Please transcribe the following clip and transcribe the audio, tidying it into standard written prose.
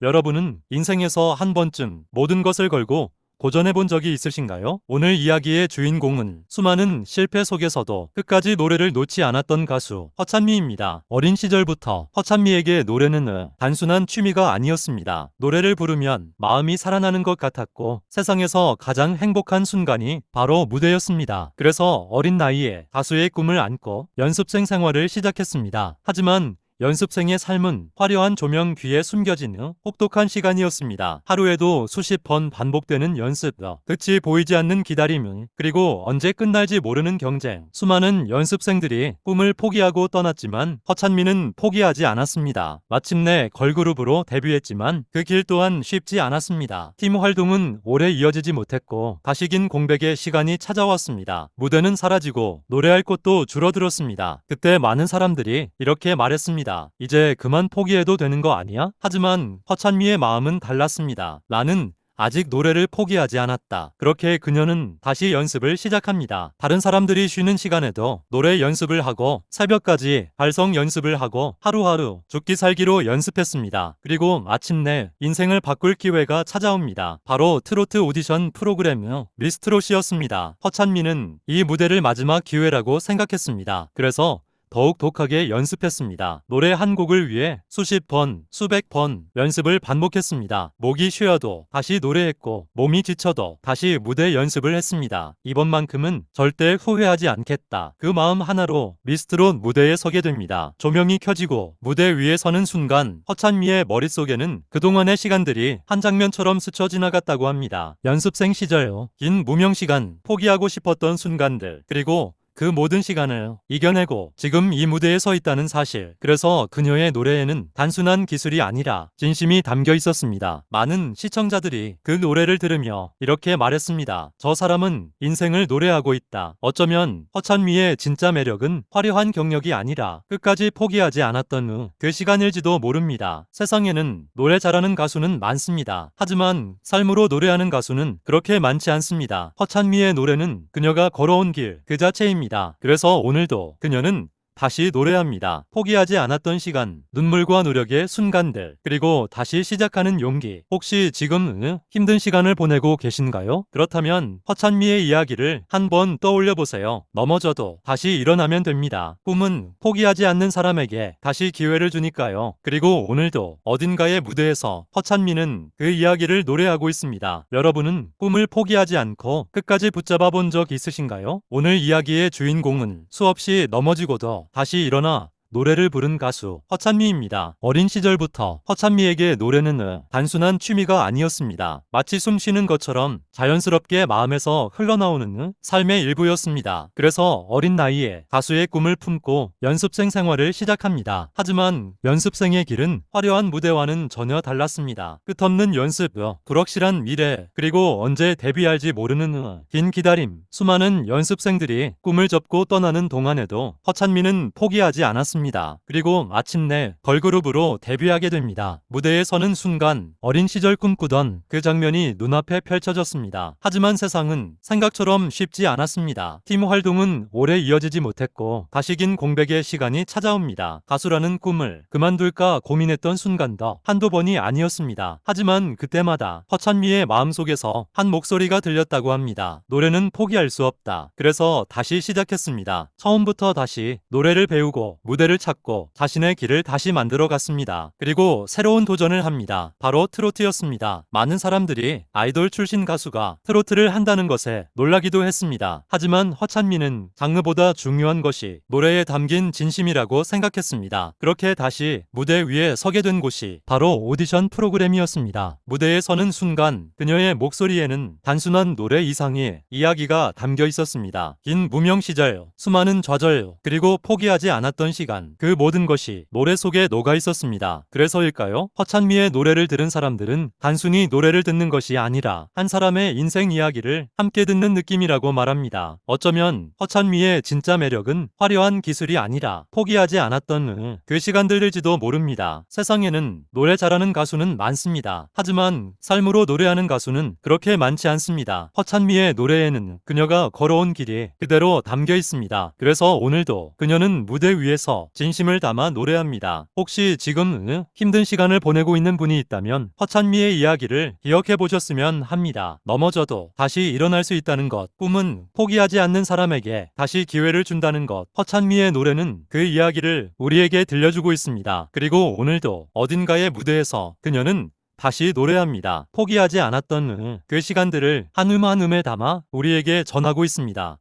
여러분은 인생에서 한 번쯤 모든 것을 걸고 도전해 본 적이 있으신가요? 오늘 이야기의 주인공은 수많은 실패 속에서도 끝까지 노래를 놓지 않았던 가수 허찬미입니다. 어린 시절부터 허찬미에게 노래는 단순한 취미가 아니었습니다. 노래를 부르면 마음이 살아나는 것 같았고 세상에서 가장 행복한 순간이 바로 무대였습니다. 그래서 어린 나이에 가수의 꿈을 안고 연습생 생활을 시작했습니다. 하지만 연습생의 삶은 화려한 조명 뒤에 숨겨진 혹독한 시간이었습니다. 하루에도 수십 번 반복되는 연습, 끝이 보이지 않는 기다림, 그리고 언제 끝날지 모르는 경쟁. 수많은 연습생들이 꿈을 포기하고 떠났지만 허찬미는 포기하지 않았습니다. 마침내 걸그룹으로 데뷔했지만 그 길 또한 쉽지 않았습니다. 팀 활동은 오래 이어지지 못했고 다시 긴 공백의 시간이 찾아왔습니다. 무대는 사라지고 노래할 곳도 줄어들었습니다. 그때 많은 사람들이 이렇게 말했습니다. 이제 그만 포기해도 되는 거 아니야? 하지만 허찬미의 마음은 달랐습니다. 나는 아직 노래를 포기하지 않았다. 그렇게 그녀는 다시 연습을 시작합니다. 다른 사람들이 쉬는 시간에도 노래 연습을 하고 새벽까지 발성 연습을 하고 하루하루 죽기 살기로 연습했습니다. 그리고 마침내 인생을 바꿀 기회가 찾아옵니다. 바로 트로트 오디션 프로그램 미스트롯이었습니다. 허찬미는 이 무대를 마지막 기회라고 생각했습니다. 그래서 더욱 독하게 연습했습니다. 노래 한 곡을 위해 수십 번, 수백 번 연습을 반복했습니다. 목이 쉬어도 다시 노래했고 몸이 지쳐도 다시 무대 연습을 했습니다. 이번만큼은 절대 후회하지 않겠다. 그 마음 하나로 미스트롯 무대에 서게 됩니다. 조명이 켜지고 무대 위에 서는 순간 허찬미의 머릿속에는 그동안의 시간들이 한 장면처럼 스쳐 지나갔다고 합니다. 연습생 시절 긴 무명 시간, 포기하고 싶었던 순간들, 그리고 그 모든 시간을 이겨내고 지금 이 무대에 서 있다는 사실. 그래서 그녀의 노래에는 단순한 기술이 아니라 진심이 담겨 있었습니다. 많은 시청자들이 그 노래를 들으며 이렇게 말했습니다. 저 사람은 인생을 노래하고 있다. 어쩌면 허찬미의 진짜 매력은 화려한 경력이 아니라 끝까지 포기하지 않았던 그 시간일지도 모릅니다. 세상에는 노래 잘하는 가수는 많습니다. 하지만 삶으로 노래하는 가수는 그렇게 많지 않습니다. 허찬미의 노래는 그녀가 걸어온 길 그 자체입니다. 그래서 오늘도 그녀는 다시 노래합니다. 포기하지 않았던 시간, 눈물과 노력의 순간들, 그리고 다시 시작하는 용기. 혹시 지금 힘든 시간을 보내고 계신가요? 그렇다면 허찬미의 이야기를 한번 떠올려 보세요. 넘어져도 다시 일어나면 됩니다. 꿈은 포기하지 않는 사람에게 다시 기회를 주니까요. 그리고 오늘도 어딘가의 무대에서 허찬미는 그 이야기를 노래하고 있습니다. 여러분은 꿈을 포기하지 않고 끝까지 붙잡아 본 적 있으신가요? 오늘 이야기의 주인공은 수없이 넘어지고도 다시 일어나 노래를 부른 가수 허찬미입니다. 어린 시절부터 허찬미에게 노래는 단순한 취미가 아니었습니다. 마치 숨 쉬는 것처럼 자연스럽게 마음에서 흘러나오는 삶의 일부였습니다. 그래서 어린 나이에 가수의 꿈을 품고 연습생 생활을 시작합니다. 하지만 연습생의 길은 화려한 무대와는 전혀 달랐습니다. 끝없는 연습, 불확실한 미래, 그리고 언제 데뷔할지 모르는 긴 기다림. 수많은 연습생들이 꿈을 접고 떠나는 동안에도 허찬미는 포기하지 않았습니다. 그리고 마침내 걸그룹으로 데뷔하게 됩니다. 무대에 서는 순간 어린 시절 꿈꾸던 그 장면이 눈앞에 펼쳐졌습니다. 하지만 세상은 생각처럼 쉽지 않았습니다. 팀 활동은 오래 이어지지 못했고 다시 긴 공백의 시간이 찾아옵니다. 가수라는 꿈을 그만둘까 고민했던 순간도 한두 번이 아니었습니다. 하지만 그때마다 허찬미의 마음속에서 한 목소리가 들렸다고 합니다. 노래는 포기할 수 없다. 그래서 다시 시작했습니다. 처음부터 다시 노래를 배우고 무대를 찾고 자신의 길을 다시 만들어 갔습니다. 그리고 새로운 도전을 합니다. 바로 트로트였습니다. 많은 사람들이 아이돌 출신 가수가 트로트를 한다는 것에 놀라기도 했습니다. 하지만 허찬미는 장르보다 중요한 것이 노래에 담긴 진심이라고 생각했습니다. 그렇게 다시 무대 위에 서게 된 곳이 바로 오디션 프로그램이었습니다. 무대에 서는 순간 그녀의 목소리에는 단순한 노래 이상의 이야기가 담겨 있었습니다. 긴 무명 시절, 수많은 좌절, 그리고 포기하지 않았던 시간, 그 모든 것이 노래 속에 녹아 있었습니다. 그래서일까요? 허찬미의 노래를 들은 사람들은 단순히 노래를 듣는 것이 아니라 한 사람의 인생 이야기를 함께 듣는 느낌이라고 말합니다. 어쩌면 허찬미의 진짜 매력은 화려한 기술이 아니라 포기하지 않았던 그 시간들일지도 모릅니다. 세상에는 노래 잘하는 가수는 많습니다. 하지만 삶으로 노래하는 가수는 그렇게 많지 않습니다. 허찬미의 노래에는 그녀가 걸어온 길이 그대로 담겨 있습니다. 그래서 오늘도 그녀는 무대 위에서 진심을 담아 노래합니다. 혹시 지금 힘든 시간을 보내고 있는 분이 있다면 허찬미의 이야기를 기억해 보셨으면 합니다. 넘어져도 다시 일어날 수 있다는 것, 꿈은 포기하지 않는 사람에게 다시 기회를 준다는 것. 허찬미의 노래는 그 이야기를 우리에게 들려주고 있습니다. 그리고 오늘도 어딘가의 무대에서 그녀는 다시 노래합니다. 포기하지 않았던 그 시간들을 한 음 한 음에 담아 우리에게 전하고 있습니다.